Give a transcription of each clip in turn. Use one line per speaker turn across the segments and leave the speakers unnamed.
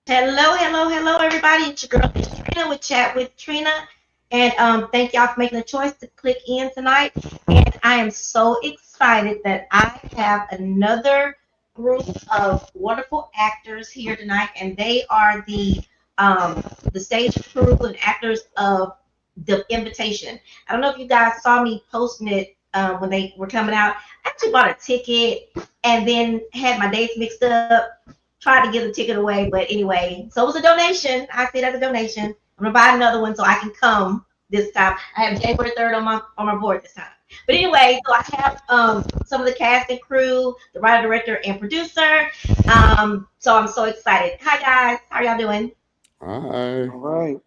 Hello, hello, hello, everybody. It's your girl, Miss Trina, with Chat with Trina. And thank y'all for making the choice to click in tonight. And I am so excited that I have another group of wonderful actors here tonight, and they are the stage crew and actors of The Invitation. I don't know if you guys saw me posting it when they were coming out. I actually bought a ticket and then had my dates mixed up, tried to give the ticket away, but anyway, so it was a donation. I see it as a donation. I'm gonna buy another one so I can come this time. I have January 3rd on my board this time. But anyway, so I have some of the cast and crew, the writer, director, and producer. So I'm so excited. Hi guys, how are y'all doing?
Hi.
All right.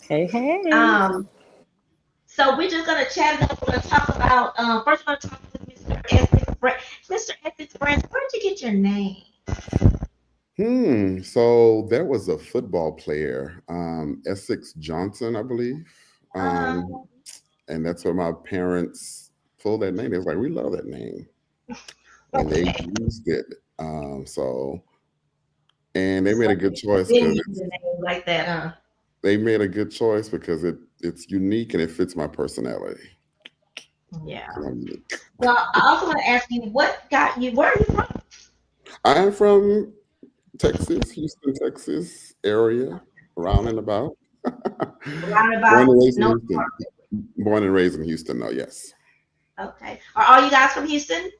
Hey, hey.
Um, so we're just gonna chat it up. We're gonna talk about first we're gonna talk with Mr. Essex Branch. Mr. Essex Branch, where did you get your name?
So there was a football player, Essex Johnson, I believe. Um,
Um,
and that's where my parents pulled that name. They was like, we love that name. And they
okay.
used it. So and they made
So
a good
you've
choice
been
because
using the name like that, huh?
they made a good choice because it's unique and it fits my personality.
Yeah.
'Cause I'm unique.
Well, I also want to ask you, what got you? Where are you from?
I am from Texas, Houston, Texas area, around and about. Born
Roundabout,
and raised in
no.
Houston. Born and raised in Houston, though, yes.
Okay. Are all you guys from Houston?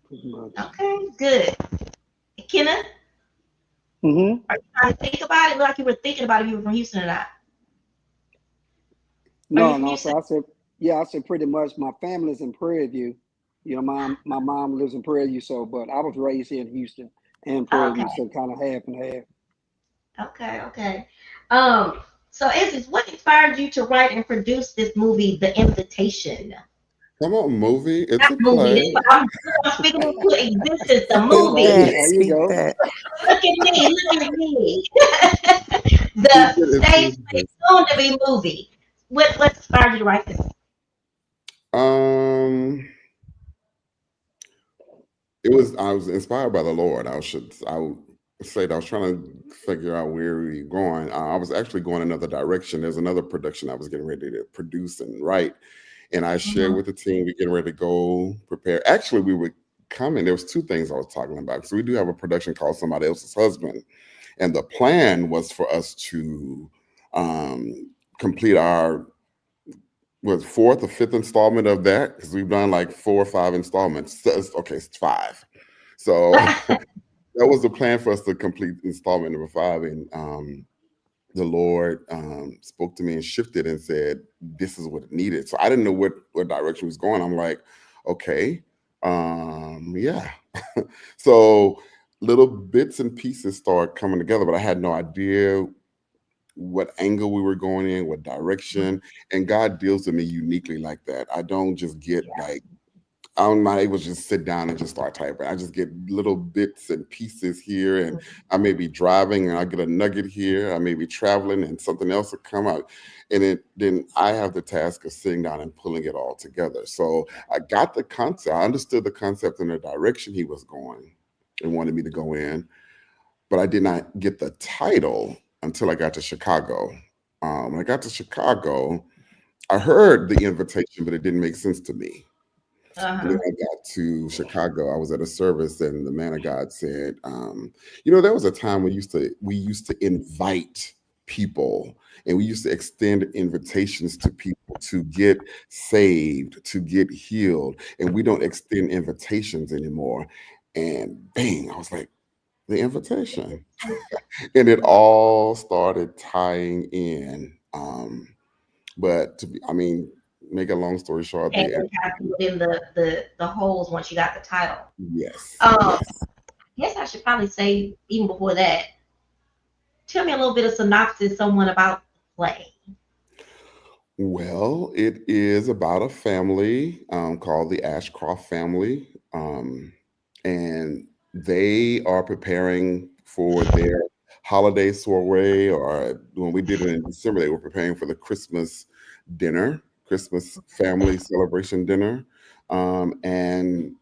Pretty much.
Okay, good. Kenna,
Mm-hmm.
are you trying to think about it? Look like you were thinking about if you were from Houston or not. Are you
No,
from
no.
Houston?
So I said pretty much my family's in Prairie View. My mom lives in Prairie View, so but I was raised here in Houston and Prairie View,
Okay,
so kind of half and half.
okay. Um, so Essex, what inspired you to write and produce this movie, The Invitation?
Come on, movie. It's
Not
a
movie.
play.
I'm speaking into existence. The
Speak
Right.
movie.
that.
There you
Speak
go.
that.
Look at me. Look at me.
Speak
The
it
stage
into
play,
existence.
soon to be movie. What inspired you to write this?
Um, I was inspired by the Lord. I would say that I was trying to figure out where we were going. I was actually going another direction. There's another production I was getting ready to produce and write, and I shared
Mhm.
with the team we getting ready to go prepare. Actually, we were coming. There was two things I was talking about. So we do have a production called Somebody Else's Husband, and the plan was for us to complete our was fourth or fifth installment of that because we've done like four or five installments. So okay, it's five. So that was the plan for us to complete installment number five, and the Lord spoke to me and shifted and said, "This is what it needed." So I didn't know what direction it was going. I'm like, okay, yeah. So little bits and pieces start coming together, but I had no idea what angle we were going in, what direction. And God deals with me uniquely like that. I don't just get like I'm not able to just sit down and just start typing. I just get little bits and pieces here, and I may be driving and I get a nugget here. I may be traveling and something else will come out, and then I have the task of sitting down and pulling it all together. So I got the concept. I understood the concept and the direction he was going and wanted me to go in, but I did not get the title until I got to Chicago. When I got to Chicago, I heard the invitation, but it didn't make sense to me. And then
Uh-huh.
I got to Chicago. I was at a service, and the man of God said, there was a time we used to invite people, and we used to extend invitations to people to get saved, to get healed, and we don't extend invitations anymore. And bang, I was like, the invitation, and it all started tying in. But I mean, make a long story short,
And then kind of fill in the holes once you got the title.
yes,
Um,
yes.
I guess I should probably say even before that, tell me a little bit of synopsis, someone about the play.
Well, it is about a family called the Ashcroft family, and they are preparing for their holiday soiree. Or when we did it in December, they were preparing for the Christmas dinner, Christmas family celebration dinner, and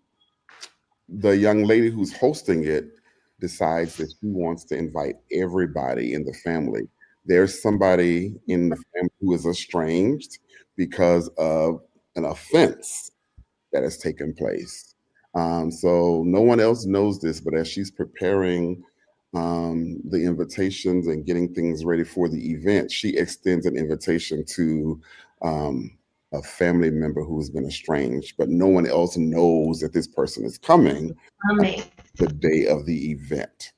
the young lady who's hosting it. decides that she wants to invite everybody in the family. There's somebody in the family who is estranged because of an offense that has taken place. So no one else knows this, but as she's preparing the invitations and getting things ready for the event, she extends an invitation to a family member who's been estranged, but no one else knows that this person is coming
Amazing.
the day of the event.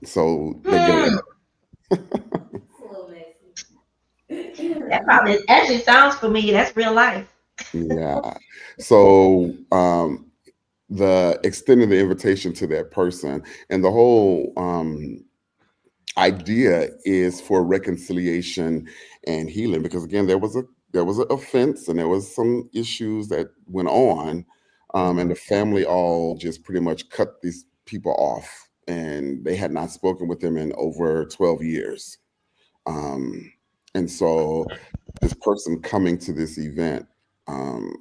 So they get
Hmm.
it.
That probably actually sounds familiar. That's real life.
Yeah. So the extending the invitation to that person and the whole idea is for reconciliation and healing, because again there was an offense and there was some issues that went on, and the family all just pretty much cut these people off, and they had not spoken with them in over 12 years. And so this person coming to this event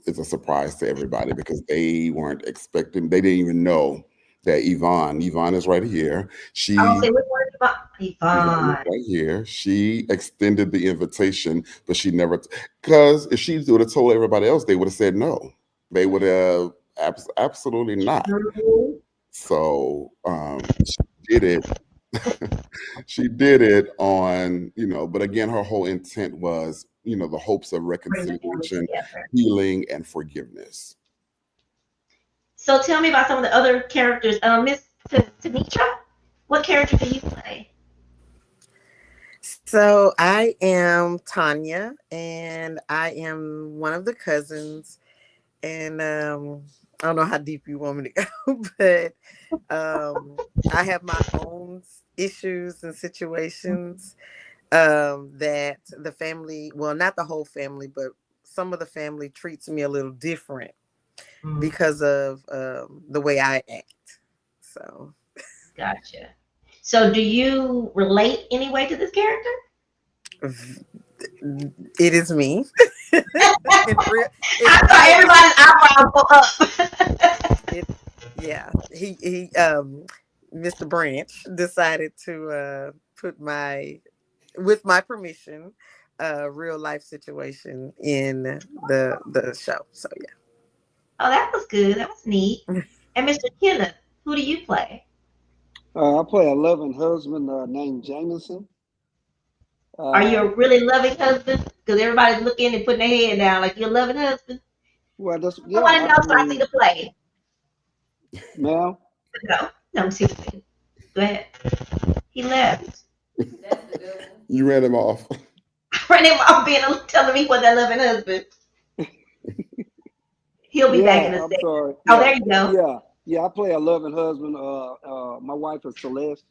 is a surprise to everybody because they weren't expecting, they didn't even know that Yvonne is right here.
I will
She
say, which one is
Yvonne is
Yvonne?
right here. She extended the invitation, but she never, because if she would have told everybody else, they would have said no. They would have absolutely not.
Mhm.
So she did it. She did it on, but again, her whole intent was, the hopes of
Bring the family
reconciliation,
together.
healing, and forgiveness.
So tell me about some of the other characters. Miss Tanitra, what character do you play?
So I am Tanya, and I am one of the cousins. And I don't know how deep you want me to go, but I have my own issues and situations that the family, well, not the whole family, but some of the family treats me a little different
Mm,
because of the way I act. So
gotcha. So do you relate anyway to this character?
it is me. in real, in
I saw
real
everybody's eyebrows go up.
it yeah, he Mr. Branch decided to put my with my permission real life situation in the show. So
Oh, that was good. That was neat.
yeah.
And Mr. Kenneth, who do you play?
I play a loving husband named Jameson.
Are you
Uh,
a really loving husband? Because everybody's looking and putting their head down like you're a loving husband.
well, that's
I
yeah.
want to know
I
so I see
mean,
the play.
now,
No, no, I'm serious. Go ahead. He left.
You ran him off.
Ran him off being telling me what that loving husband. He'll be back
yeah.
in a
I'm
second.
sorry.
Oh,
Yeah,
there you go.
yeah, yeah. I play a loving husband. My wife is Celeste.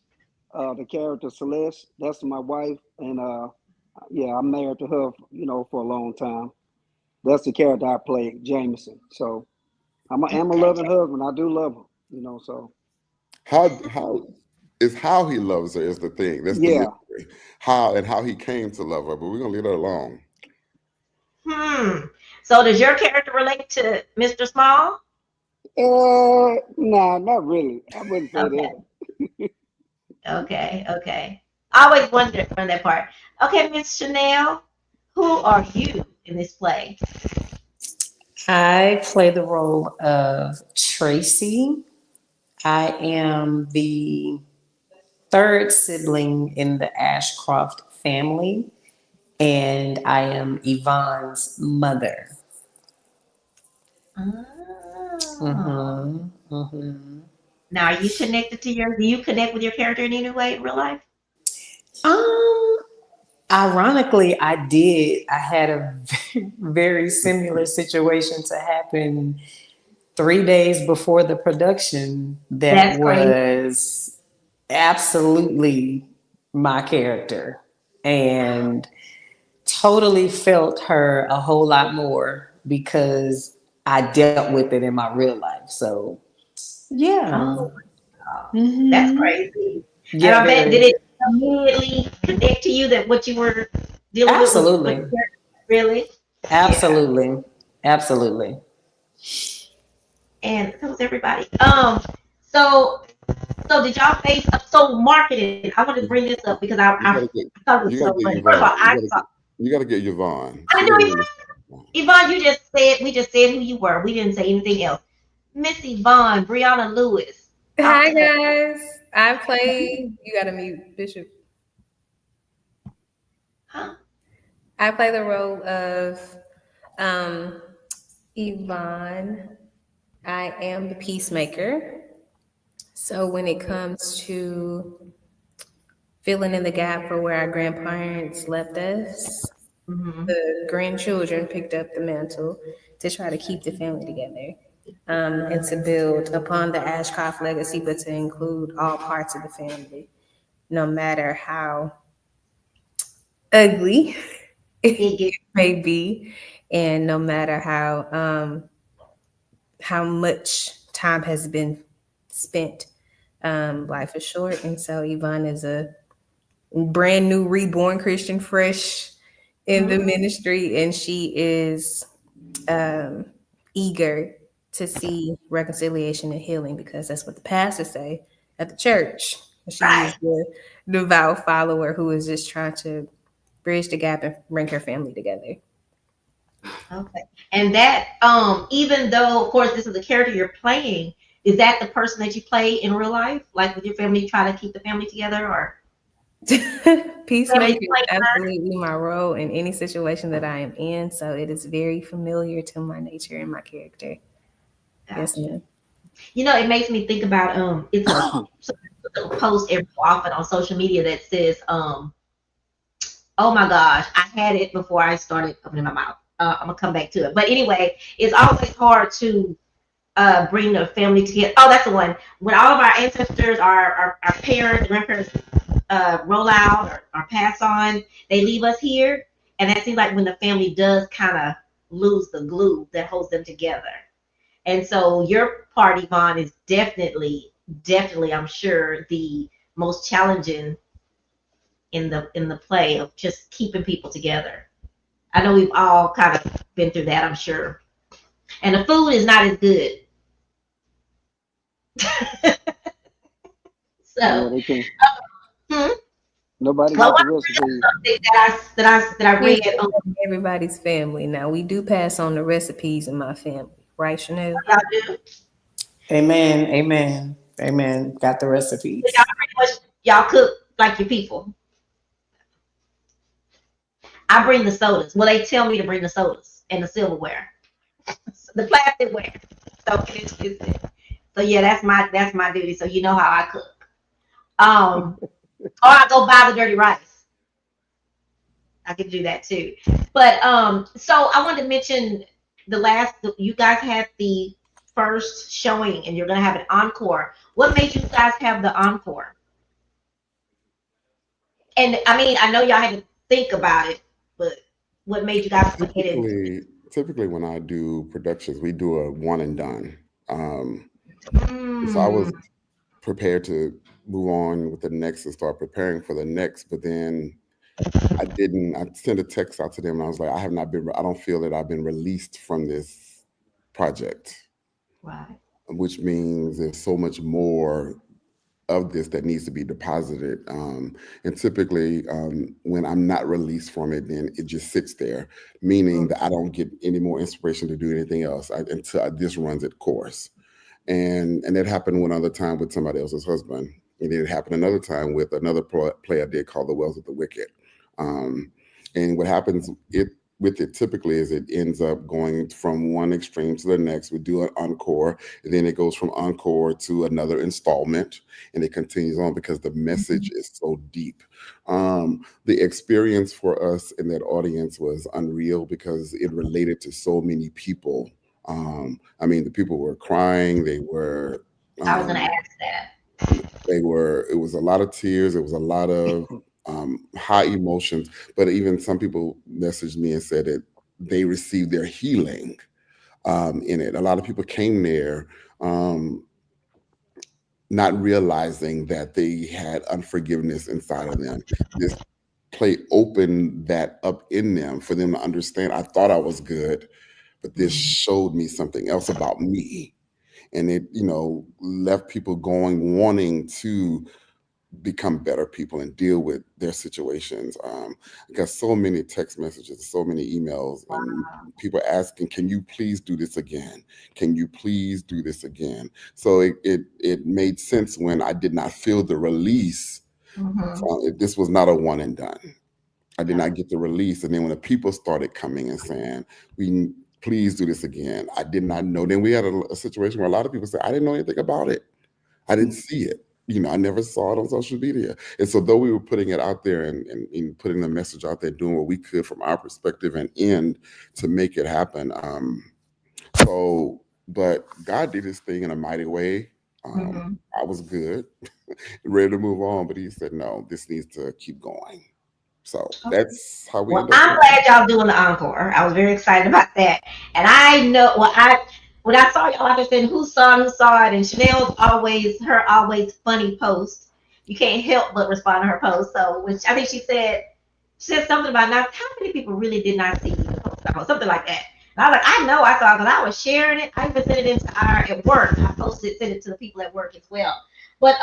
The character Celeste, that's my wife, and yeah, I'm married to her, for a long time. That's the character I play, Jameson. So I'm a
Okay,
loving
Jack.
husband. I do love her, So
How is how he loves her is the thing. That's the
yeah.
mystery. How he came to love her, but we're gonna leave that alone.
So does your character relate to Mr. Small?
Nah, not really. I wouldn't say
Okay,
that.
okay. I always wondered on that part. Okay, Miss Chanel, who are you in this play?
I play the role of Tracy. I am the third sibling in the Ashcroft family, and I am Yvonne's mother.
Oh.
Mm-hmm. Mm-hmm.
Now, are you connected to do you connect with your character in any way in real life?
Um, Ironically, I did. I had a very similar situation to happen 3 days before the production that
That's crazy.
was absolutely my character and totally felt her a whole lot more because I dealt with it in my real life. So, yeah.
Oh, wow. That's
Hmm.
crazy. And
Yeah,
I bet, did
very.
it immediately connect to you that what you were dealing with was what
Absolutely.
your character really? Yeah.
Absolutely. Absolutely.
And that was everybody. So, so did y'all face so marketing? I want to bring this up because
You gotta get,
I thought it was
you gotta
so
get
funny. First of all,
Yvonne. You gotta get Yvonne.
I
She
knew
doesn't
Yvonne.
understand.
Yvonne, you just said we just said who you were. We didn't say anything else. Miss Yvonne, Brianna Lewis. Talk
Hi
to us.
guys. I play. You gotta mute Bishop.
Huh?
I play the role of um, Yvonne. I am the peacemaker. So when it comes to filling in the gap for where our grandparents left us,
Mm-hmm.
the grandchildren picked up the mantle to try to keep the family together. And to build upon the Ashcroft legacy, but to include all parts of the family, no matter how ugly
It
it
gets
may be, and no matter how much time has been spent, life is short, and so Yvonne is a brand new, reborn Christian, fresh in the
mhm.
ministry, and she is um, eager to see reconciliation and healing because that's what the pastors say at the church. She is
Right.
the devout follower who is just trying to bridge the gap and bring her family together.
Okay. And that, even though, of course, this is a character you're playing, is that the person that you play in real life? Like with your family, you try to keep the family together, or family you
Peacemaker is
play?
absolutely my role in any situation that I am in, so it is very familiar to my nature and my character. Yes,
Gotcha.
ma'am.
You know, it makes me think about it's a post every so often on social media that says oh my gosh, I had it before I started opening my mouth. I'm gonna come back to it, but anyway, it's always hard to bring the family together. Oh, that's the one. When all of our ancestors, our parents, grandparents roll out or pass on, they leave us here, and that seems like when the family does kind of lose the glue that holds them together. And so your part, Yvonne, is definitely, I'm sure, the most challenging in the play of just keeping people together. I know we've all kind of been through that, I'm sure. And the food is not as good.
Yeah,
So,
they can.
hmm,
Nobody
well,
got
one
the recipe.
thing that I read,
It's everybody's family. Now we do pass on the recipes in my family, right, Chanel?
y'all do,
Amen. Amen. Amen. Got the
y'all
recipes.
pretty much y'all cook like your people. I bring the sodas. Well, they tell me to bring the sodas and the silverware, the plasticware. So so yeah, that's my duty. So you know how I cook. Or I go buy the dirty rice. I could do that too. But so I wanted to mention you guys had the first showing, and you're gonna have an encore. What made you guys have the encore? And I mean, I know y'all had to think about it, but what made you guys go ahead and
Typically, when I do productions, we do a one and done. So I
mm,
was prepared to move on with the next and start preparing for the next, but then I didn't. I sent a text out to them, and I was like, I don't feel that I've been released from this project,
right?
which means there's so much more of this that needs to be deposited. And typically, when I'm not released from it, then it just sits there, meaning
Mm,
that I don't get any more inspiration to do anything else until this runs its course. And that happened one other time with somebody else's husband, and it happened another time with another play I did called The Wells of the Wicked. Um, and what happens with it typically is it ends up going from one extreme to the next. We do an encore, and then it goes from encore to another installment, and it continues on because the message is so deep. The experience for us in that audience was unreal because it related to so many people. I mean, the people were crying.
I was gonna
Um,
ask that.
it was a lot of tears. It was a lot of high emotions. But even some people messaged me and said that they received their healing in it. A lot of people came there um, not realizing that they had unforgiveness inside of them. This play opened that up in them for them to understand. I thought I was good, but this
Mm,
showed me something else about me. and it, left people going, wanting to become better people and deal with their situations. I got so many text messages, so many emails, and people asking, "Can you please do this again? Can you please do this again?" So it made sense when I did not feel the release. This was not a one and done. I did not get the release, and then when the people started coming and saying, "We please do this again," I did not know. Then we had a situation where a lot of people said, "I didn't know anything about it. I didn't see it. I never saw it on social media." And so though we were putting it out there and putting the message out there, doing what we could from our perspective and end to make it happen. But God did his thing in a mighty way. I was good, ready to move on, but he said, "No, this needs to keep going." So that's how we
Well,
end up
I'm
here.
glad y'all doing the encore. I was very excited about that. And I know, when I saw y'all out there saying who saw it, and Chanel's always funny post. You can't help but respond to her post. So, which I think she said something about not how many people really did not see the post, or something like that. And I was like, I know I saw it because I was sharing it. I even sent it into our at work. I sent it to the people at work as well. But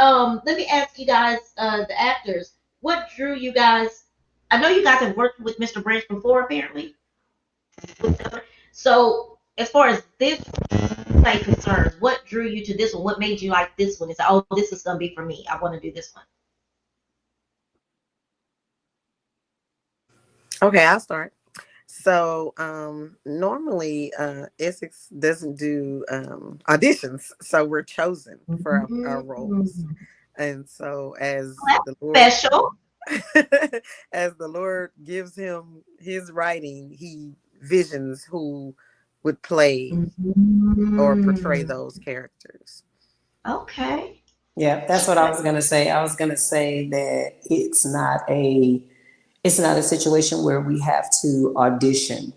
let me ask you guys, the actors, what drew you guys? I know you guys have worked with Mr. Branch before, apparently. So, as far as this play concerns, what drew you to this one? What made you like this one? It's like, oh, this is gonna be for me. I want to do this one.
Okay, I'll start. So normally Essex doesn't do auditions, so we're chosen for our roles.
Mm-hmm.
And so as
Well,
the Lord
that's special.
as the Lord gives him his writing, he visions who would play or portray
Mm-hmm.
those characters.
Okay.
Yeah, that's what I was gonna say. I was gonna say that it's not a situation where we have to audition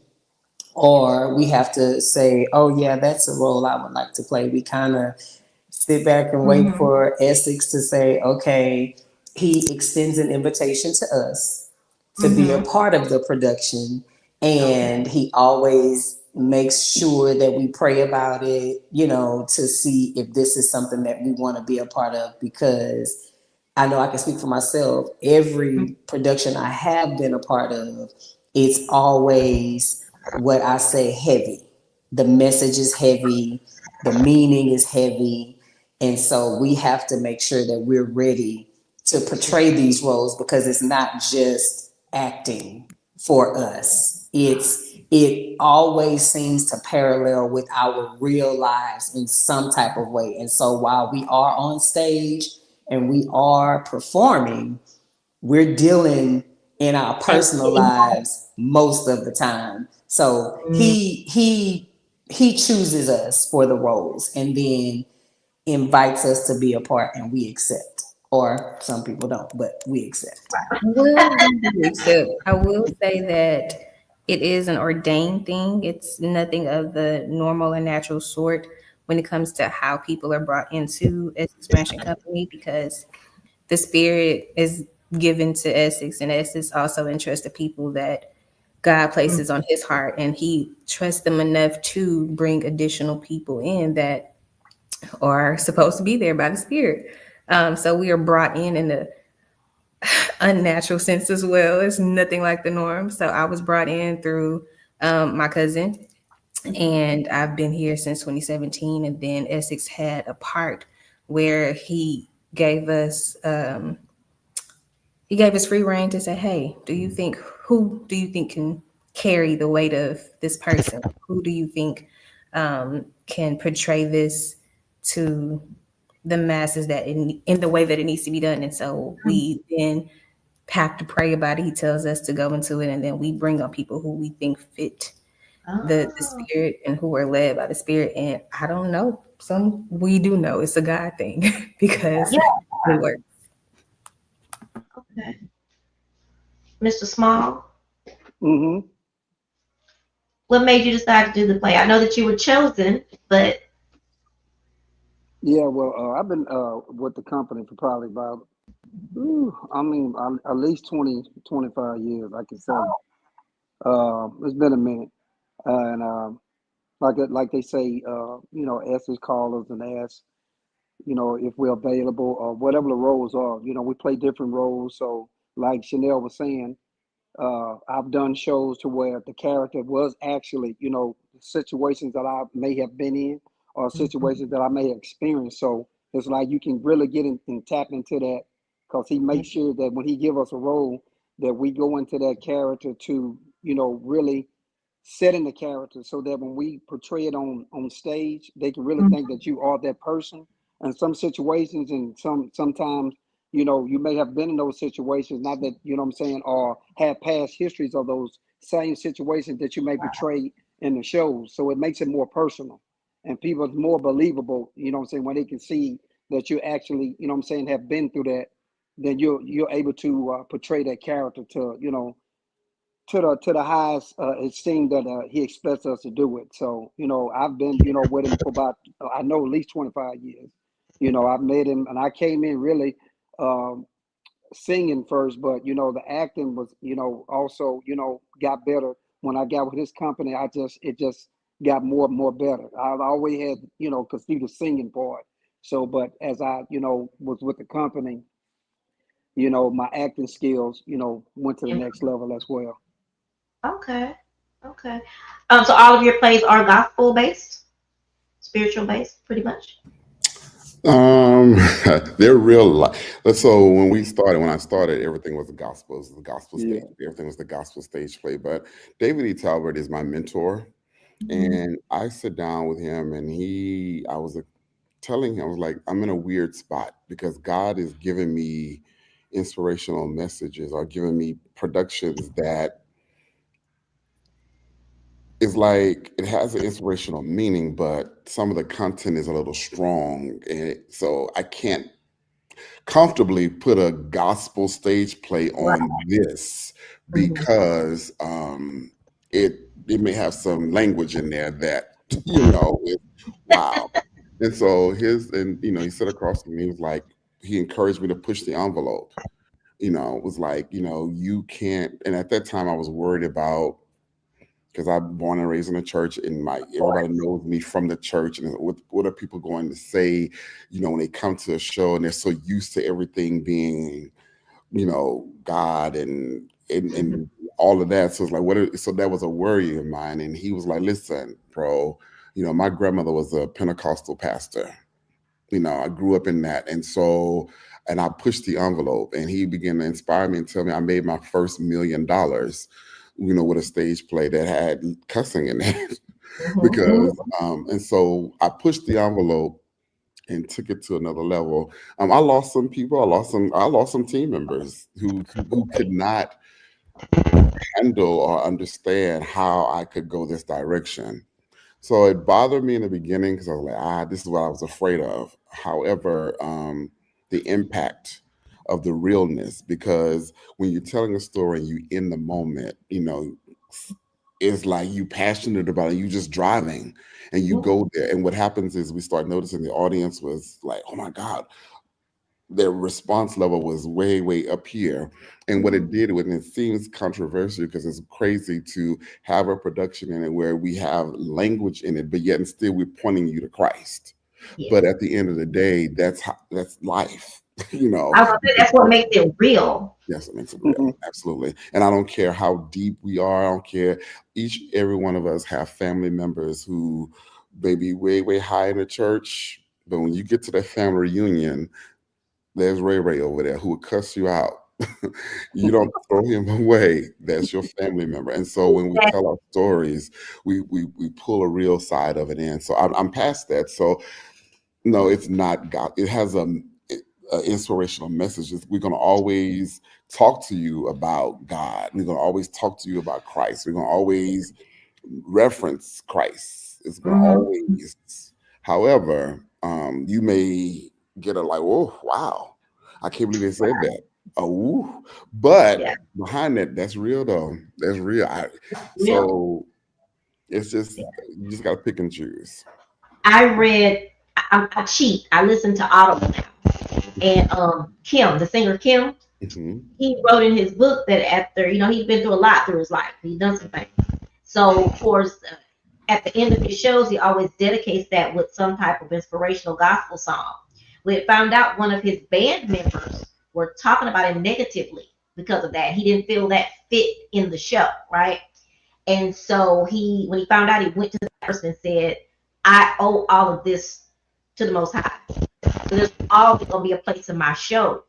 or we have to say, oh yeah, that's a role I would like to play. We kind of sit back and wait
Mm-hmm.
for Essex to say, okay, he extends an invitation to us to be a
Mm-hmm.
part of the production.
Okay.
And he always makes sure that we pray about it, to see if this is something that we want to be a part of. Because I know I can speak for myself. Every production I have been a part of, it's always what I say heavy. The message is heavy, the meaning is heavy. And so we have to make sure that we're ready to portray these roles because it's not just acting for us. It always seems to parallel with our real lives in some type of way. And so while we are on stage and we are performing, we're dealing in our
And
personal lives most of the time. So he chooses us for the roles and then invites us to be a part and we accept. Or some people don't, but we accept.
Well, we do accept. I will say that it is an ordained thing. It's nothing of the normal and natural sort when it comes to how people are brought into Essex Branch and Company because the spirit is given to Essex, and Essex also entrusts the people that God places on his heart, and he trusts them enough to bring additional people in that are supposed to be there by the spirit. So we are brought in the unnatural sense as well. It's nothing like the norm. So I was brought in through my cousin, and I've been here since 2017. And then Essex had a part where gave us he gave us free reign to say, "Hey, who do you think can carry the weight of this person? Who do you think can portray this to the masses that in the way that it needs to be done?" And so we then have to pray about it. He tells us to go into it, and then we bring on people who we think fit the
oh,
spirit and who are led by the spirit. And I don't know, some we do know it's a God thing because
yeah.
it works.
Okay. Mr. Small,
Mm-hmm.
what made you decide to do the play? I know that you were chosen, but
Yeah, well, I've been with the company for probably about, at least 20, 25 years, I can say. It's been a minute. And like they say, Essex call us and ask, if we're available or whatever the roles are. We play different roles. So, like Chanel was saying, I've done shows to where the character was actually, situations that I may have been in or situations that I may have experienced. So it's like you can really get in and tap into that because he makes sure that when he give us a role, that we go into that character to, really set in the character so that when we portray it on stage, they can really think that you are that person. And some situations and sometimes you may have been in those situations, not that, what I'm saying, or have past histories of those same situations that you may portray in the shows. So it makes it more personal and people it's more believable, what I'm saying, when they can see that you actually, what I'm saying, have been through that, then you're able to portray that character to, to the highest esteem that he expects us to do it. So, I've been, with him for about, I know, at least 25 years. I've met him and I came in really um, singing first, but, the acting was, also, got better when I got with his company. It just got more and more better. I've always had, cause he was singing part. So, but as I, was with the company, my acting skills, went to the next level as well.
Okay. Okay. So all of your plays are gospel based, spiritual based, pretty much.
Um, they're real life. So when I started, everything was the gospel. It was the gospel
Yeah.
stage. Everything was the gospel stage play. But David E. Talbert is my mentor, and I sit down with him, and I was telling him, I was like, I'm in a weird spot because God is giving me inspirational messages or giving me productions that is like it has an inspirational meaning, but some of the content is a little strong, and so I can't comfortably put a gospel stage play
Right.
on this
Mhm.
because it may have some language in there that is wow. And so he sat across from me. He was like, he encouraged me to push the envelope. It was like, you can't. And at that time, I was worried about because I'm born and raised in a church, and my
Of
everybody
course.
knows me from the church. And what are people going to say, when they come to a show and they're so used to everything being, God
Mhm.
and all of that. So it's like, so that was a worry of mine. And he was like, listen, bro, my grandmother was a Pentecostal pastor. I grew up in that. And I pushed the envelope, and he began to inspire me and tell me I made my first $1 million, with a stage play that had cussing in it.
Mhm.
because,
Mhm.
and so I pushed the envelope and took it to another level. I lost some people. I lost some team members who could not handle or understand how I could go this direction. So it bothered me in the beginning because I was like, this is what I was afraid of. However, the impact of the realness, because when you're telling a story and you in the moment, it's like you passionate about it. You just driving and you
Mhm.
go there. And what happens is we start noticing the audience was like, oh my God, their response level was way, way up here. And what
Mhm.
it did, when it seems controversial because it's crazy to have a production in it where we have language in it, but yet and still we're pointing you to Christ.
Yeah.
But at the end of the day, that's life,
I was gonna say
because
that's what makes it real.
yes, it makes it real.
Hmm.
Absolutely. And I don't care how deep we are. I don't care. Every one of us have family members who may be way, way high in the church. But when you get to that family reunion, there's Ray Ray over there who will cuss you out. You don't throw him away. That's your family member. And so when we tell our stories, we pull a real side of it in. So I'm past that. So no, it's not God. It has a inspirational message. We're going to always talk to you about God. We're going to always talk to you about Christ. We're going to always reference Christ. It's going to
Mhm.
always. However, you may get a like, oh wow, I can't believe they said that. Oh, but
Yeah.
behind that, that's real though. That's real.
Real.
So it's just you just got to pick and choose.
I read. I cheat. I listen to Audible now, and Kim, the singer Kim,
Hmm.
he wrote in his book that after he's been through a lot through his life. He's done some things. So of course, at the end of his shows, he always dedicates that with some type of inspirational gospel song. We found out one of his band members were talking about him negatively because of that. He didn't feel that fit in the show, right? And so when he found out, he went to the person and said, I owe all of this to the Most High. So there's always going to be a place in my show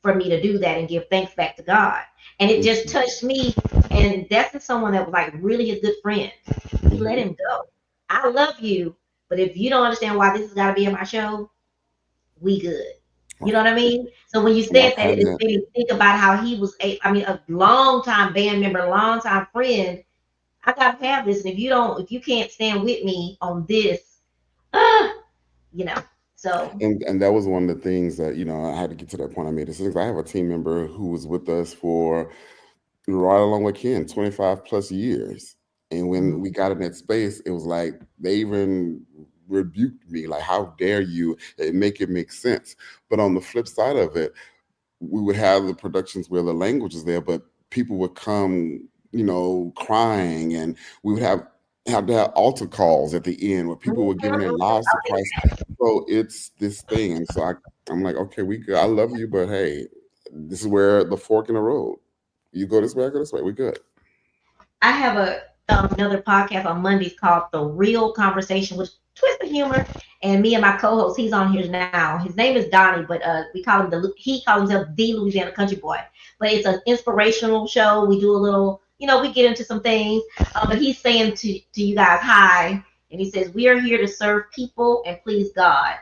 for me to do that and give thanks back to God. And it just
Mhm.
touched me. And that's someone that was like really a good friend. He let
Mhm.
him go. I love you, but if you don't understand why this has got to be in my show, we good. You know
Right.
what I mean? So when you
And
said
I've
that,
had
it
that.
made me think about how he was a long time band member, a long time friend. I gotta have this, and if you can't stand with me on this, uh, you know. So
And that was one of the things that, I had to get to that point I made. This is I have a team member who was with us for right along with Ken, 25 plus years. And when
mhm.
we got in that space, it was like they even rebuked me, like, how dare you make it make sense. But on the flip side of it, we would have the productions where the language is there, but people would come, crying, and we would have to have altar calls at the end where people were giving their lives to Christ. So it's this thing, and so I'm like, okay, we good. I love you, but hey, this is where the fork in the road. You go this way, I go this way. We good.
I have another podcast on Mondays called The Real Conversation with Twist of Humor, and me and my co-host, he's on here now. His name is Donnie, but we call him he calls himself the Louisiana Country Boy. But it's an inspirational show. We do a little, we get into some things. But he's saying to you guys, hi, and he says we are here to serve people and please God.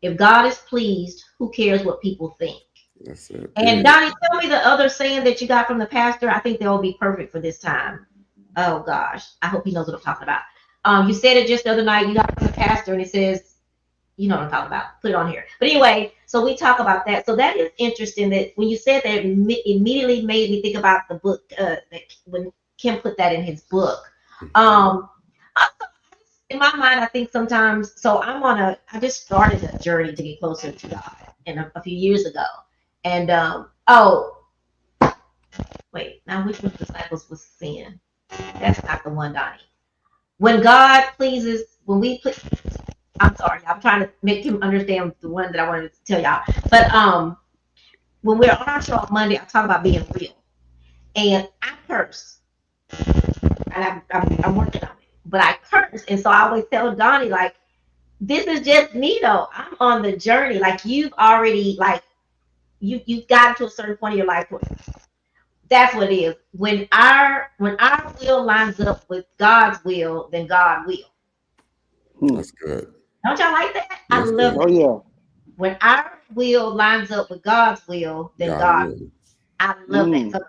If God is pleased, who cares what people think?
That's it.
And
Period.
Donnie, tell me the other saying that you got from the pastor. I think that will be perfect for this time. Oh gosh, I hope he knows what I'm talking about. You said it just the other night. You got it from the pastor, and it says, you know what I'm talking about. Put it on here. But anyway, so we talk about that. So that is interesting. That when you said that, it immediately made me think about the book that when Kim put that in his book. Um, in my mind, I think sometimes. So I just started a journey to get closer to God, and a few years ago. And oh wait, now which one of the disciples was sin? That's not the one, Donnie. When God pleases, when we please, I'm sorry, I'm trying to make him understand the one that I wanted to tell y'all. But when we're on our show on Monday, I talk about being real, and I curse, and I'm working on it, but I curse, and so I always tell Donnie like, this is just me though. I'm on the journey. Like you've already like you've gotten to a certain point in your life where that's what it is. When our will lines up with God's will, then God will.
Hmm.
That's good.
Don't y'all like that? I
That's
love
good.
Oh
that.
yeah.
When our will lines up with God's will, then
God
God.
will.
I love that.
Mm.
So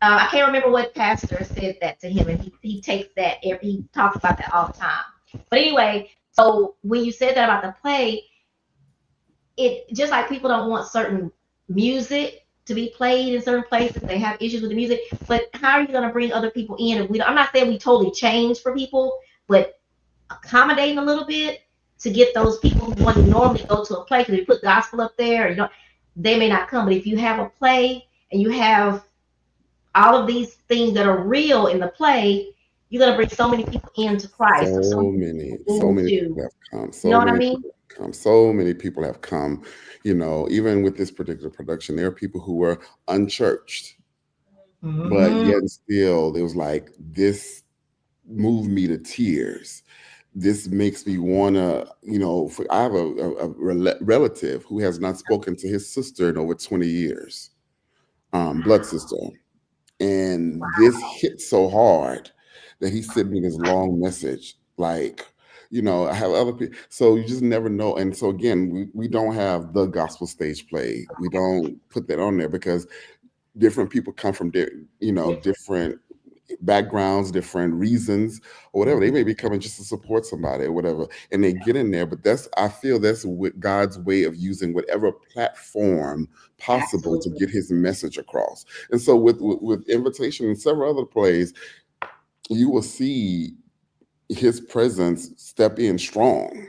I can't remember what pastor said that to him, and he takes that. He talks about that all the time. But anyway, so when you said that about the play, it just like people don't want certain music to be played in certain places. They have issues with the music. But how are you going to bring other people in? And I'm not saying we totally change for people, but accommodating a little bit to get those people who want to normally go to a play because you put gospel up there, they may not come. But if you have a play and you have all of these things that are real in the play, you're gonna bring so many people into Christ or so
So
many
many,
people
so many
into,
people have come.
you know
So
what I
many
mean?
people have come. So many people have come. Even with this particular production, there are people who were unchurched, but
Mm-hmm.
yet and still, it was like this moved me to tears. This makes me wanna, I have a relative who has not spoken to his sister in over 20 years, blood sister. And this hit so hard that he sent me this long message. Like, I have other people. So you just never know. And so again, we don't have the gospel stage play. We don't put that on there because different people come from different backgrounds, different reasons, or whatever. They may be coming just to support somebody or whatever, and they get in there. But I feel that's God's way of using whatever platform possible to
Absolutely.
get His message across. And so with Invitation and several other plays, you will see His presence step in strong.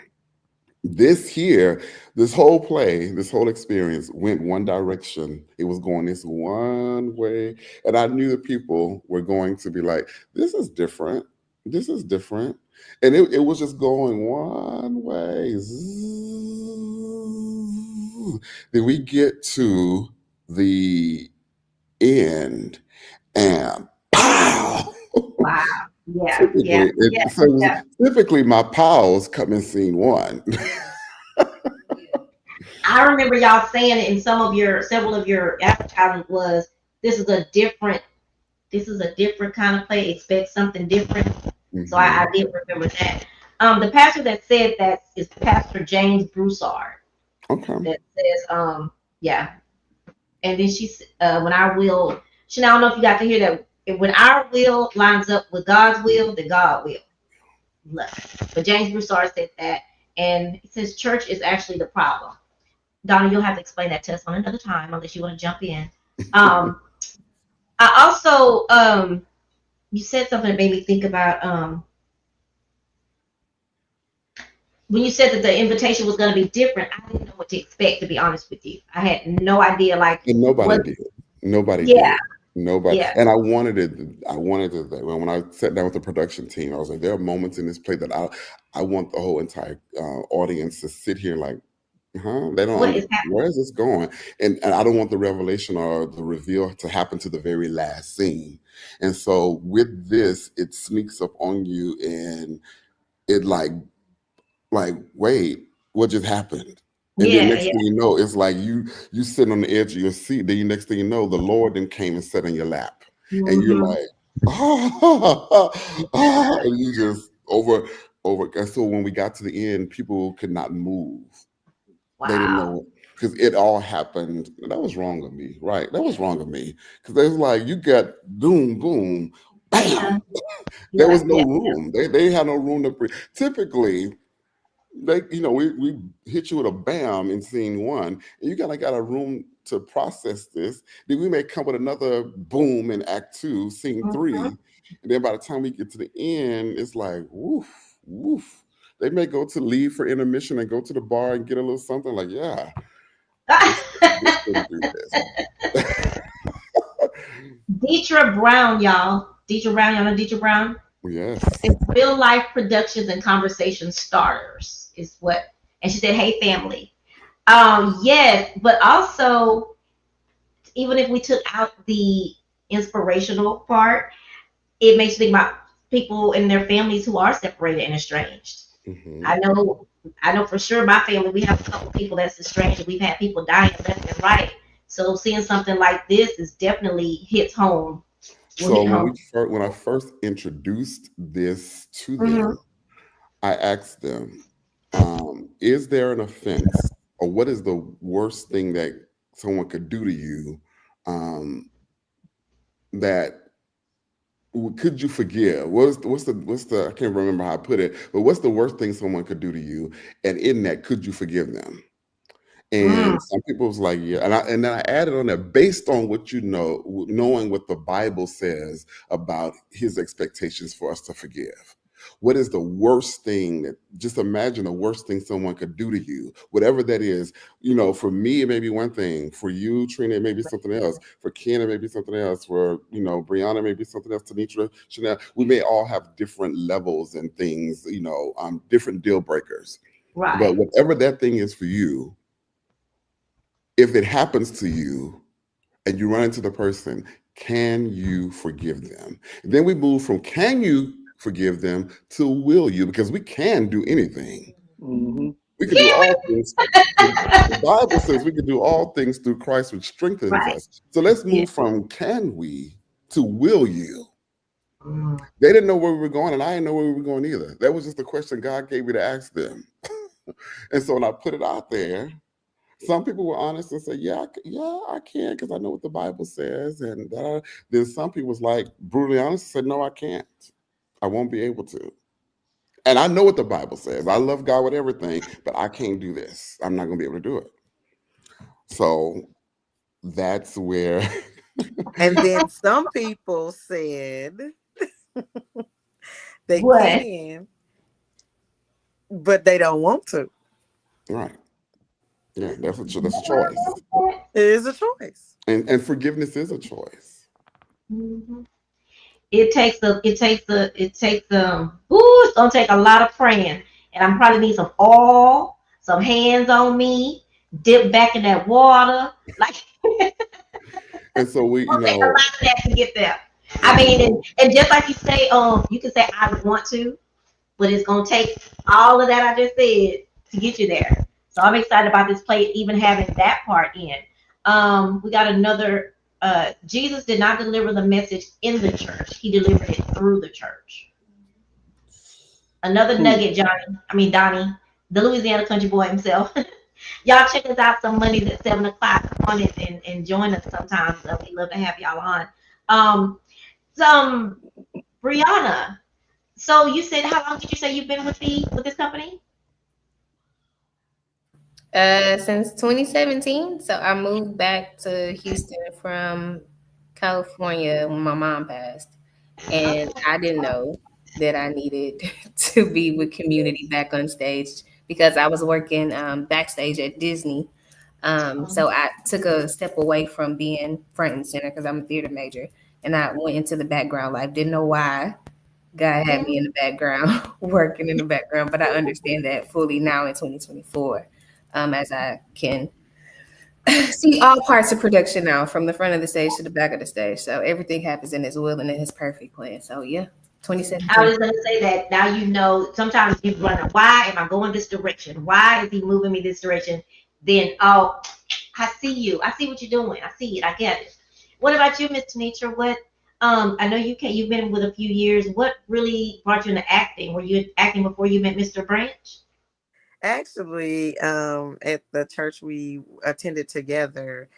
This here, this whole play, this whole experience went one direction. It was going this one way. And I knew the people were going to be like, this is different. This is different. And it was just going one way. Then we get to the end and pow.
Wow. Yeah. Yeah.
Typically,
Yeah. Yeah.
typically my pals come in scene one.
I remember y'all saying it in several of your advertising was this is a different kind of play. Expect something different. So I did remember that. The pastor that said that is Pastor James Broussard.
Okay.
That says, yeah. And then when our will, I don't know if you got to hear that. When our will lines up with God's will, then God will. But James Broussard said that, and he says church is actually the problem. Donna, you'll have to explain that to us on another time, unless you want to jump in. I also, you said something that made me think about when you said that the invitation was going to be different. I didn't know what to expect, to be honest with you. I had no idea, like,
And nobody
what,
did. Nobody
yeah,
did. Nobody.
yeah,
And I wanted it. When I sat down with the production team, I was like, there are moments in this play that I want the whole entire audience to sit here like, huh? They don't
what is
understand. Where is this going? And I don't want the revelation or the reveal to happen to the very last scene. And so with this, it sneaks up on you and it wait, what just happened? And then
yeah,
next
yeah.
thing you know, it's like you sitting on the edge of your seat. Then next thing you know, the Lord then came and sat in your lap, and you're
Mm-hmm.
like, ah, ah, and you just over. And so when we got to the end, people could not move. They didn't
Wow.
know because it all happened. That was wrong of me, right? That was wrong of me because they was like, you got boom, boom,
Yeah,
bam. There
yeah,
was no
yeah.
room. They had no room to breathe. Typically we hit you with a bam in scene one, and you got a room to process this. Then we may come with another boom in act two, scene
Mm-hmm.
three, and then by the time we get to the end, it's like woof, woof. They may go to leave for intermission and go to the bar and get a little something like, yeah, this couldn't do this.
Deetra Brown, y'all. Deetra Brown, y'all know Deetra Brown?
Yes.
It's real life productions and conversation starters is what, and she said, "Hey family." Yes, but also even if we took out the inspirational part, it makes me think about people and their families who are separated and estranged.
Hmm.
I know, I know for sure my family, we have a couple people that's estranged. We've had people dying left and right. So seeing something like this is definitely hits home. Will
So
hit home.
when I first introduced this to
Hmm.
them, I asked them, is there an offense or what is the worst thing that someone could do to you um, that could you forgive? What's the I can't remember how I put it, but what's the worst thing someone could do to you? And in that, could you forgive them?
Mm,
And some people was like, yeah. And then I added on there based on what you know, knowing what the Bible says about his expectations for us to forgive. What is the worst thing that just imagine the worst thing someone could do to you, whatever that is. For me, it may be one thing. For you, Trina, it may be something else. For Ken, it may be something else. For Brianna, maybe something else. Tanisha, Chanel, we may all have different levels and things, different deal breakers. But
right.
whatever that thing is for you, if it happens to you and you run into the person, can you forgive them? Then we move from can you forgive them to will you? Because we can do anything.
Mm-hmm.
We can do all things. The Bible says we can do all things through Christ, which strengthens
Right.
us. So let's
Yeah.
move from can we to will you?
Mm,
They didn't know where we were going, and I didn't know where we were going either. That was just a question God gave me to ask them. And so when I put it out there, some people were honest and said, "Yeah, yeah, I can because I know what the Bible says." And then some people was like brutally honest and said, "No, I can't. I won't be able to." And I know what the Bible says. I love God with everything, but I can't do this. I'm not going to be able to do it. So that's where.
And then some people said they
what?
can, but they don't want to.
Right. Yeah, that's a choice,
It is a choice.
and forgiveness is a choice.
Mhm. Ooh, it's gonna take a lot of praying. And I'm probably need some oil, some hands on me, dip back in that water. Like
And so we,
gonna take a lot of that to get there. I
and
mean,
so
and just like you say, you can say I want to, but it's gonna take all of that I just said to get you there. So I'm excited about this play, even having that part in. We got another. Jesus did not deliver the message in the church; he delivered it through the church. Another
Hmm.
nugget, Donnie, the Louisiana country boy himself. Y'all check us out some Mondays at 7 o'clock. Come on and join us sometimes. We love to have y'all on. Some Brianna. So you said how long did you say you've been with this company?
Since 2017. So I moved back to Houston from California when my mom passed. And
Okay.
I didn't know that I needed to be with community back on stage because I was working backstage at Disney. So I took a step away from being front and center because I'm a theater major. And I went into the background life. Didn't know why God had
Yeah.
me in the background, working in the background, but I understand that fully now in 2024, as I can see all parts of production now, from the front of the stage to the back of the stage. So everything happens in His will and in His perfect plan. So yeah,
I
2017.
was gonna say that now you know sometimes you run why am I going this direction? Why is he moving me this direction? Then I see you. I see what you're doing. I see it. I get it. What about you, Miss Tanisha? What I know you've been with a few years. What really brought you into acting? Were you acting before you met Mr. Branch?
Actually, at the church we attended together,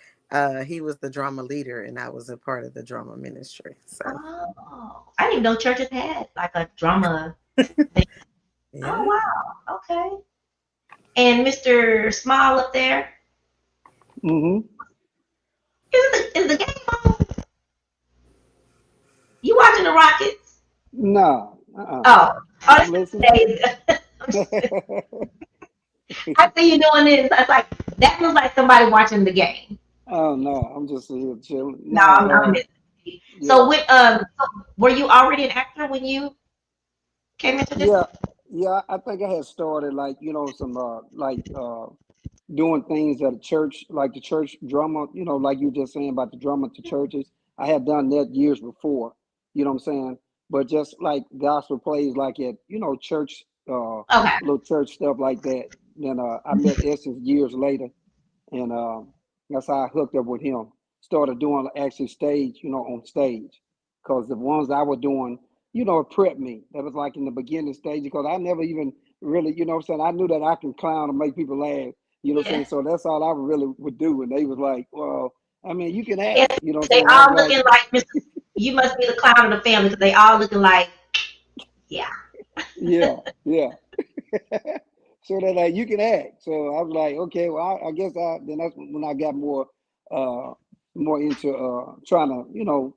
he was the drama leader, and I was a part of the drama ministry. So,
Oh, I didn't even know churches had like a drama thing. Oh
yeah.
wow. Okay. And Mr. Smile up there,
Hmm.
is the game on? You watching the Rockets?
No.
Oh,
I'm
oh,
listening.
this I see you doing this. I was like, that looks like somebody watching the game.
Oh no, I'm just here chilling.
No, I'm
No,
missing. So
yeah,
were you already an actor when you came into this?
yeah, yeah. I think I had started like some doing things at a church, like the church drama. Like you just saying about the drama to churches. I had done that years before. You know what I'm saying? But just like gospel plays, like at church,
Okay.
little church stuff like that. Then I met Essence years later, and that's how I hooked up with him. Started doing actually stage, on stage, because the ones I was doing, it prepped me. That was like in the beginning stage because I never even really, what I'm saying. I knew that I can clown and make people laugh, what I'm
Yeah.
saying. So that's all I really would do. And they was like, well, I mean, you can
Yeah.
act, what I'm
They
saying. I was
all
like,
looking like Mr. You must be the clown of the family because they all looking like, yeah.
yeah, yeah. So they're like, you can act. So I was like, okay, well, I guess then that's when I got uh, more into trying to,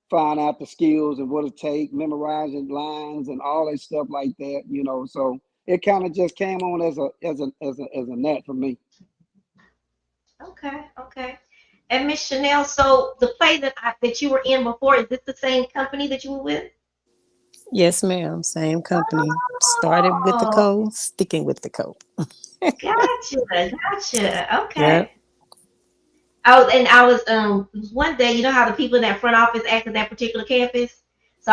find out the skills and what it take, memorizing lines and all that stuff like that. So it kind of just came on as a net for me.
Okay. Okay. And Miss Chanel, so the play that you were in before, is this the same company that you were with?
Yes, ma'am. Same company. Started with the
Oh,
code, sticking with the code.
gotcha, gotcha. Okay.
Yep.
I was one day, you know how the people in that front office act at that particular campus. So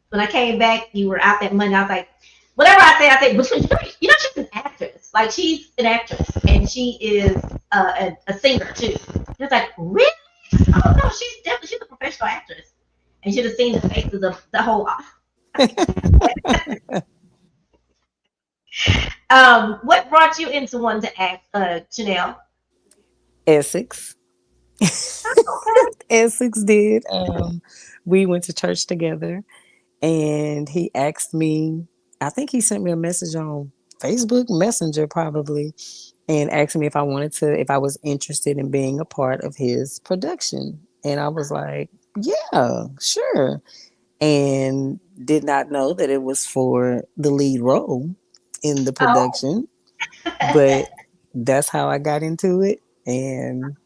when I came back, you were out that Monday. I was like, whatever I say, but she's an actress. Like she's an actress, and she is a singer too. It's like really? Oh no, she's a professional actress, and should have seen the faces of the whole. What brought you into wanting to act, Chanel?
Essex.
Okay.
Essex did. We went to church together, and he asked me. I think he sent me a message on Facebook Messenger, probably, and asked me if I was interested in being a part of his production. And I was like, yeah, sure. And did not know that it was for the lead role in the
Oh.
production, but that's how I got into it and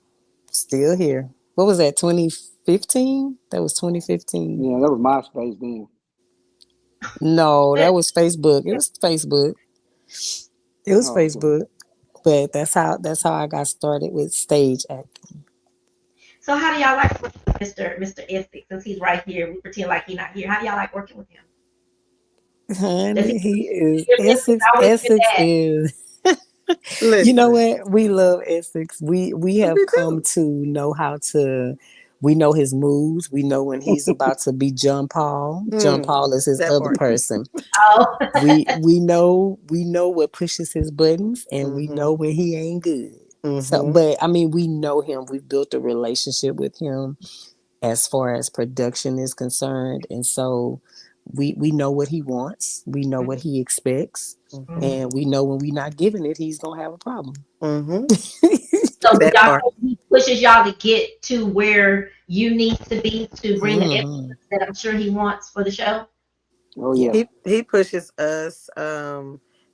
still here. What was that, 2015. That was 2015.
Yeah, that was MySpace then.
No, that was Facebook. It was Facebook. It was
Oh, okay.
Facebook. But that's how I got started with stage acting.
So how do y'all like working with Mr. Essex since he's right here? We pretend like he's not here. How do y'all like working with him? Does he
Honey, he is
hear this? It's
Essex.
always been
Essex
that.
is. You know
Listen,
what? We love Essex. We
we
have come
do.
to know how to. We know his moves. We know when he's about to be John Paul. John
Mm,
Paul is his
that
other
part.
person.
Oh,
We know what pushes his buttons, and we
Mm-hmm.
know when he ain't good. So,
Mm-hmm.
but I mean, we know him. We've built a relationship with him as far as production is concerned, and so we know what he wants. We know what he expects,
Mm-hmm.
mhm.
and we know when we're not giving it, he's gonna have a problem.
Mm-hmm.
So do
That
y'all
part.
think he pushes y'all to get to where you need to be to bring the excellence
Hmm.
that I'm sure he wants for the show?
Oh
Yeah.
yeah.
He pushes us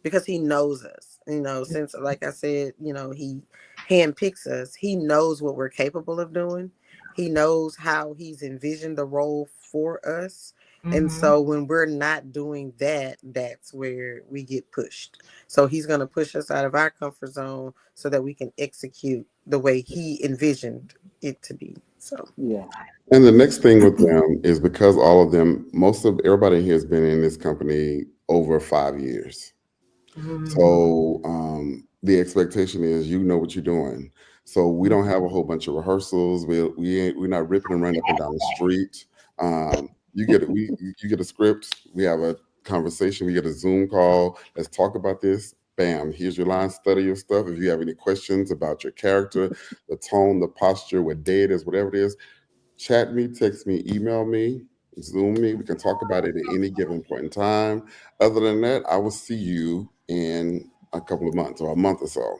because he knows us. Since like I said, he handpicks us. He knows what we're capable of doing. He knows how he's envisioned the role for us. And
Mm-hmm.
so when we're not doing that, that's where we get pushed. So he's going to push us out of our comfort zone so that we can execute the way he envisioned it to be. So,
Yeah.
And the next thing with them is because all of them, most of everybody here has been in this company over 5 years.
Mm-hmm.
So the expectation is you know what you're doing. So we don't have a whole bunch of rehearsals. We're not ripping and running up and down the street. You get a script. We have a conversation. We get a Zoom call. Let's talk about this. Bam! Here's your line. Study your stuff. If you have any questions about your character, the tone, the posture, what day it is, whatever it is, chat me, text me, email me, Zoom me. We can talk about it at any given point in time. Other than that, I will see you in a couple of months or a month or so.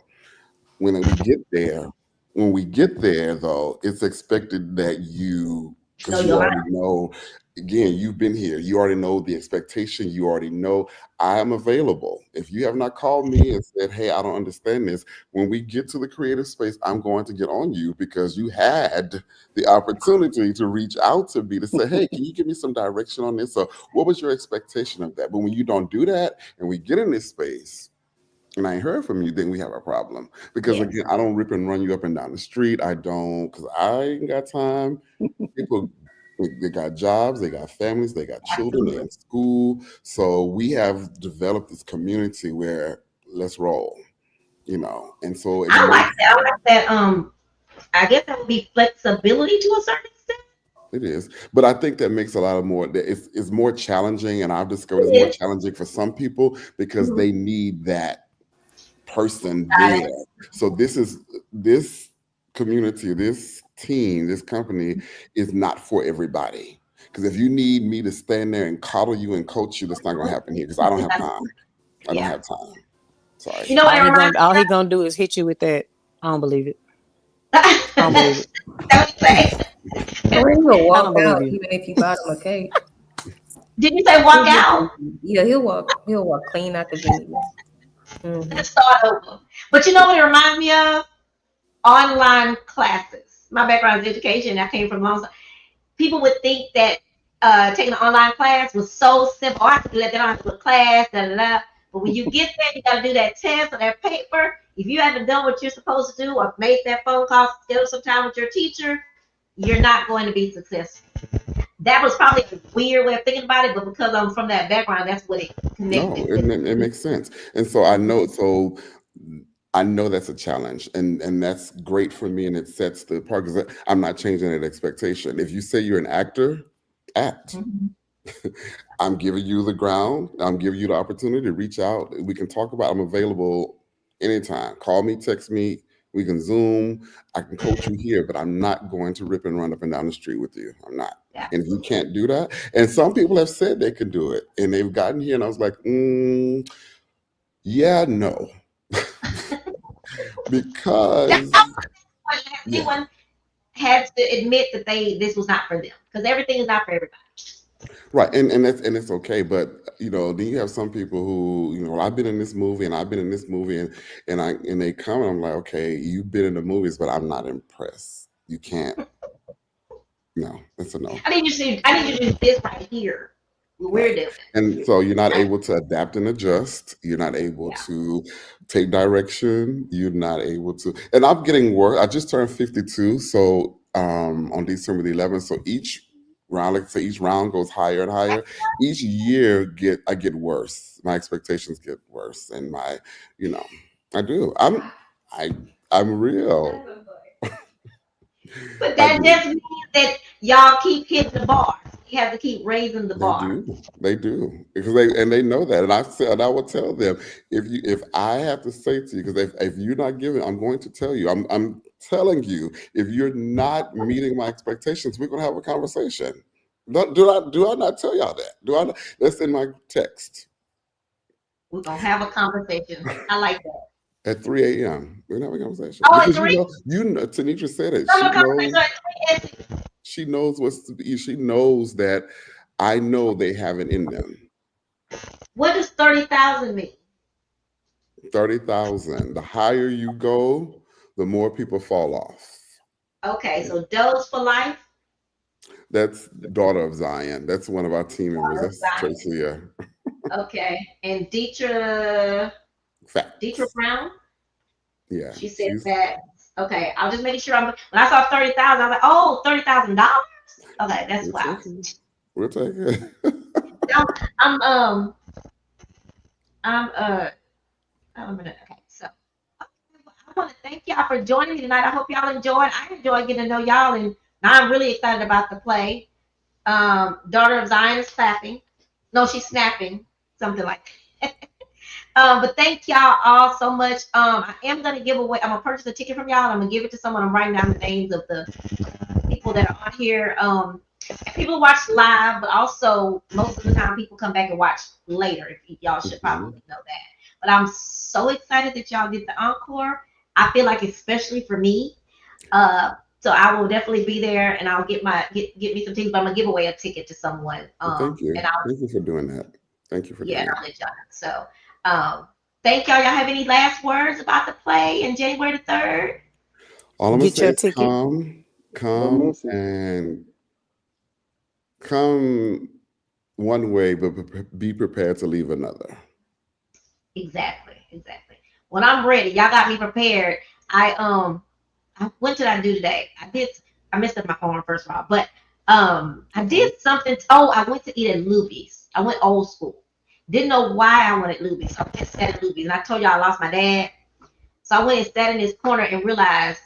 When we get there, when we get there, though, it's expected that
Know
because you
your line.
already know, again, you've been here, you already know the expectation, you already know I am available. If you have not called me and said, hey, I don't understand this, when we get to the creative space, I'm going to get on you because you had the opportunity to reach out to me to say, hey, can you give me some direction on this? So, what was your expectation of that? But when you don't do that and we get in this space, and I ain't heard from you, then we have a problem. Because
Yes.
again, I don't rip and run you up and down the street. I don't, because I ain't got time. People, they got jobs, they got families, they got children, they're
Absolutely.
in school. So we have developed this community where let's roll, and so it
I like
makes
that. I like that. I guess that would be flexibility to a certain extent.
it is, but I think that makes a lot of more. That it's more challenging, and I've discovered it's more
It is.
challenging for some people because
Mhm.
they need that person
Got
there.
it.
So this community, this team, this company is not for everybody. Because if you need me to stand there and coddle you and coach you, that's not going to happen here. Because I don't have time. I don't
Yeah.
have time. Sorry.
You know what it reminds
All he gonna do is hit you with that. I don't believe it.
me
I don't believe
of?
it.
That what you say?
Kareem will
I
walk
don't believe
out
you.
even if you bought him a cake.
Did you say walk
He'll just,
out?
yeah, he'll walk clean out the venue. Hmm.
Let's start over. But you know what it reminds me of? Online classes. My background is education. I came from long. People would think that taking an online class was so simple. Oh, I can do that. They don't have to go to class. Da, da, da. But when you get there, you got to do that test or that paper. If you haven't done what you're supposed to do or made that phone call, schedule some time with your teacher, you're not going to be successful. That was probably a weird way of thinking about it, but because I'm from that background, that's what it
No,
connected
it,
with.
it makes sense. And so I know. So I know that's a challenge, and that's great for me, and it sets the part because I'm not changing that expectation. If you say you're an actor, act.
Mhm.
I'm giving you the ground. I'm giving you the opportunity to reach out. We can talk about. I'm available anytime. Call me, text me. We can Zoom. I can coach you here, but I'm not going to rip and run up and down the street with you. I'm not. And if you
Absolutely.
can't do that, and some people have said they can do it, and they've gotten here, and I was like, yeah, no,
That's
because
what
yeah,
everyone had to admit that this was not for them because everything is not for everybody.
right, and it's okay. But then you have some people who I've been in this movie, and I've been in this movie, and they come, and I'm like, okay, you've been in the movies, but I'm not impressed. No, that's a no.
I need you to do this right here. What we're
Right.
doing.
And so you're not able to adapt and adjust. You're not able
Yeah.
to take direction. You're not able to. And I'm getting worse. I just turned 52. So on December the 11th. So each round, like I say, each round goes higher and higher. Each year I get worse. My expectations get worse. And you know, I do. I, I'm real.
But
I
that
do.
just means that y'all keep hitting the bars. You have to keep raising the
They
bar.
do. They do because they know that, and I will tell them if I have to say to you because if you're not giving, I'm going to tell you. I'm telling you if you're not meeting my expectations, we're gonna have a conversation. Do I not tell y'all that? Do I? Not? That's in my text
We're gonna have a conversation. I like that.
at 3 a.m. We're gonna have a conversation
Oh, at
because
three?
Tanisha said it.
Have a conversation at 3.
She knows what's to be. She knows that I know they have it in them.
What does 30,000 mean?
30,000. The higher you go, the more people fall off.
Okay, so Dose for life.
That's Daughter of Zion. That's one of our team members. That's Tracy.
Okay, and Deetra
Facts.
Brown.
Yeah.
She said that. Okay, I'll just make sure when I saw 30,000, I was like, oh, $30,000. Okay, that's wow.
We'll take it.
I'm okay, so I want to thank y'all for joining me tonight. I hope y'all enjoyed. I enjoyed getting to know y'all, and now I'm really excited about the play. Daughter of Zion is clapping. No, she's snapping, something like that. But thank y'all all so much. I am gonna give away. I'm gonna purchase a ticket from y'all. And I'm gonna give it to someone. I'm writing down the names of the people that are on here. People watch live, but also most of the time people come back and watch later. If y'all should probably know that. But I'm so excited that y'all get the encore. I feel like especially for me. So I will definitely be there, and I'll get me some tickets. But I'm gonna give away a ticket to someone.
Thank you.
And
Thank you for doing that. Thank you for doing that.
I'll let y'all know. So, thank y'all. Y'all have any last words about the play in January the 3rd?
All I'm gonna
Get
say
your
is
ticket.
come and come one way, but be prepared to leave another.
Exactly. When I'm ready, y'all got me prepared. What did I do today? I messed up my phone first of all, but I did something. I went to eat at Luby's. I went old school. Didn't know why I wanted Luby's. So I went and sat at Luby's, and I told y'all I lost my dad. So I went and sat in this corner and realized,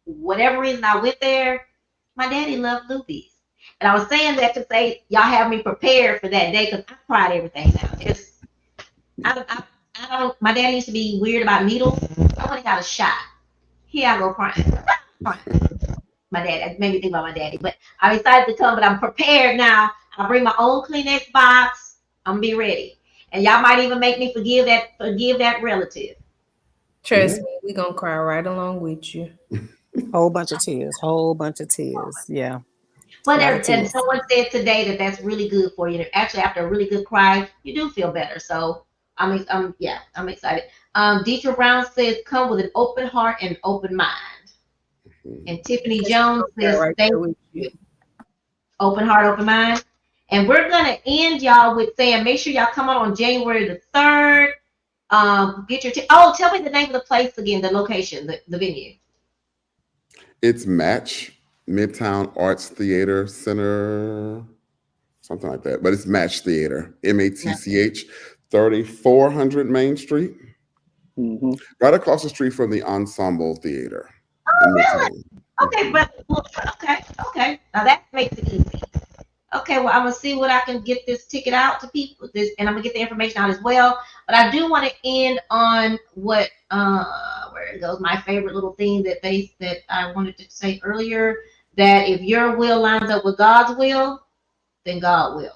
whatever reason I went there, my daddy loved Luby's. And I was saying that to say y'all have me prepared for that day because I tried everything now. I don't. My dad used to be weird about needles. I went and got a shot. Here I go crying. My dad. That made me think about my daddy. But I'm excited to come. But I'm prepared now. I'll bring my own Kleenex box. I'm gonna be ready. And y'all might even make me forgive that relative.
Trust me, we gonna cry right along with you.
Whole bunch of tears. Yeah.
But
A lot of
and
tears.
someone said today that that's really good for you. Actually, after a really good cry, you do feel better. So I'm excited. Deetra Brown says, "Come with an open heart and open mind." And Tiffany Jones says,
Right
"Thank
there with
you."
you.
Open heart, open mind. And we're gonna end y'all with saying, make sure y'all come on January the 3rd. Get your tell me the name of the place again, the location, the venue.
It's Match Midtown Arts Theater Center, something like that. But it's Match Theater, MATCH, 3400 Main Street, right across the street from the Ensemble Theater in Midtown.
Okay, but okay. Now that makes it easy. Okay, well, I'm gonna see what I can get this ticket out to people. And I'm gonna get the information out as well. But I do want to end on what where it goes. My favorite little thing that I wanted to say earlier, that if your will lines up with God's will, then God will.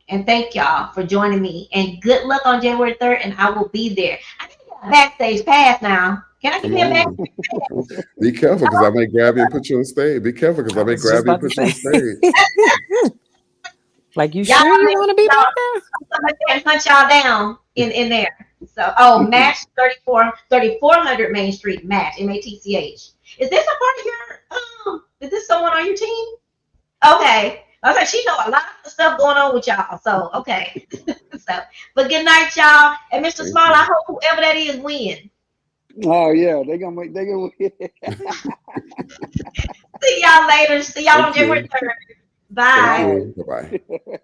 And thank y'all for joining me. And good luck on January 3rd. And I will be there. I need a backstage pass now. Can I give
Come
me a backstage
on.
pass?
Be careful because I may grab you and put you on stage. Be careful because I may
was just
grab you and
about to
put you on
say.
stage.
Like, you
Y'all
sure you
make
want to be back there?
somebody can hunt y'all down in there. So, match 3400 Main Street, match, MATCH. Is this a part of your, is this someone on your team? Okay. I was like, she know a lot of stuff going on with y'all. So okay. So, but good night, y'all. And Mr.
Thank
Small, I
you.
hope whoever that is win.
Oh yeah, they gonna
See y'all later. See y'all on
Thank
January
you.
3rd.
Thank
Bye.
all
you. Bye bye.
right.